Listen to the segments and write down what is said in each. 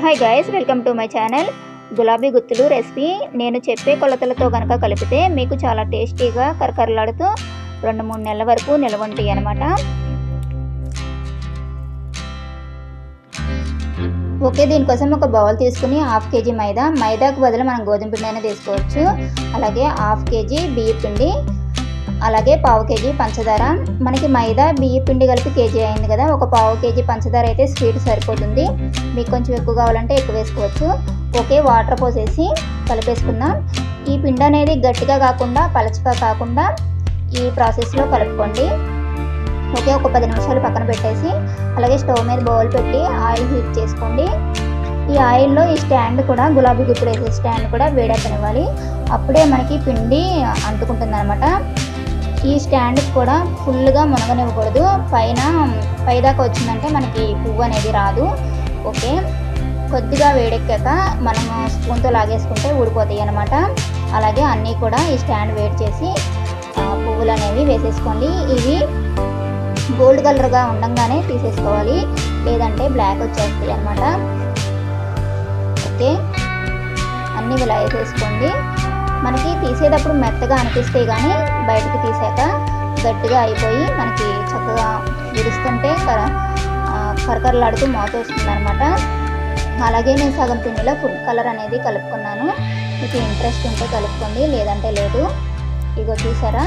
Hi guys, welcome to my channel. గులాబీ గుత్తులు recipe నేను చెప్పే కొలతలతో కనుక కలిపితే మీకు చాలా టేస్టీగా కరకరలాడుతూ 2-3 నెలల వరకు నిల్వ ఉంటాయి అన్నమాట. ఓకే, దీనికోసం ఒక బౌల్ తీసుకుని 1/2 కేజీ మైదాకు బదులు మనం గోధుమ పిండి అయినా తీసుకోవచ్చు. అలాగే 1/2 కేజీ బియ్య పిండి, అలాగే 1/2 కేజీ పంచదార. మనకి మైదా బియ్య పిండి కలిపి కేజీ అయింది కదా, ఒక 1/2 కేజీ పంచదార అయితే స్వీట్ సరిపోతుంది. మీకు కొంచెం ఎక్కువ కావాలంటే ఎక్కువ వేసుకోవచ్చు. ఓకే, వాటర్ పోసేసి కలిపేసుకుందాం. ఈ పిండి అనేది గట్టిగా కాకుండా పలచగా కాకుండా ఈ ప్రాసెస్లో కలుపుకోండి. ఓకే, ఒక 10 నిమిషాలు పక్కన పెట్టేసి అలాగే స్టవ్ మీద బౌల్ పెట్టి ఆయిల్ హీట్ చేసుకోండి. ఈ ఆయిల్లో ఈ స్టాండ్ కూడా, గులాబీ గుత్తులు వేసే స్టాండ్ కూడా వేడెక్కనివ్వాలి. అప్పుడే మనకి పిండి అంటుకుంటుంది అనమాట. ఈ స్టాండ్ కూడా ఫుల్గా మునగనివ్వకూడదు. పైదాకా వచ్చిందంటే మనకి పువ్వు అనేది రాదు. ఓకే, కొద్దిగా వేడెక్కాక మనము స్పూన్తో లాగేసుకుంటే ఊడిపోతాయి అన్నమాట. అలాగే అన్నీ కూడా ఈ స్టాండ్ వేడి చేసి పువ్వులు అనేవి వేసేసుకోండి. ఇవి గోల్డ్ కలర్గా ఉండగానే తీసేసుకోవాలి, లేదంటే బ్లాక్ వచ్చేస్తాయి అన్నమాట. ఓకే, అన్నీ ఇలా వేసేసుకోండి. మనకి తీసేటప్పుడు మెత్తగా అనిపిస్తాయి, కానీ బయటికి తీసాక గట్టిగా అయిపోయి మనకి చక్కగా విరుస్తుంటే కరకరలాడుతూ మూత వస్తుంది అనమాట. అలాగే నేను సగం పిండిలో ఫుడ్ కలర్ అనేది కలుపుకున్నాను. మీకు ఇంట్రెస్ట్ ఉంటే కలుపుకోండి, లేదంటే లేదు. ఇగో చూసారా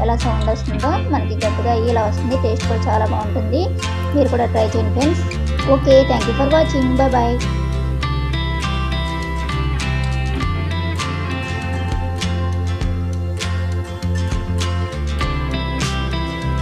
ఎలా సౌండ్ వస్తుందో, మనకి గట్టిగా ఇలా వస్తుంది. టేస్ట్ కూడా చాలా బాగుంటుంది. మీరు కూడా ట్రై చేయండి friends. Okay, thank you for watching. Bye.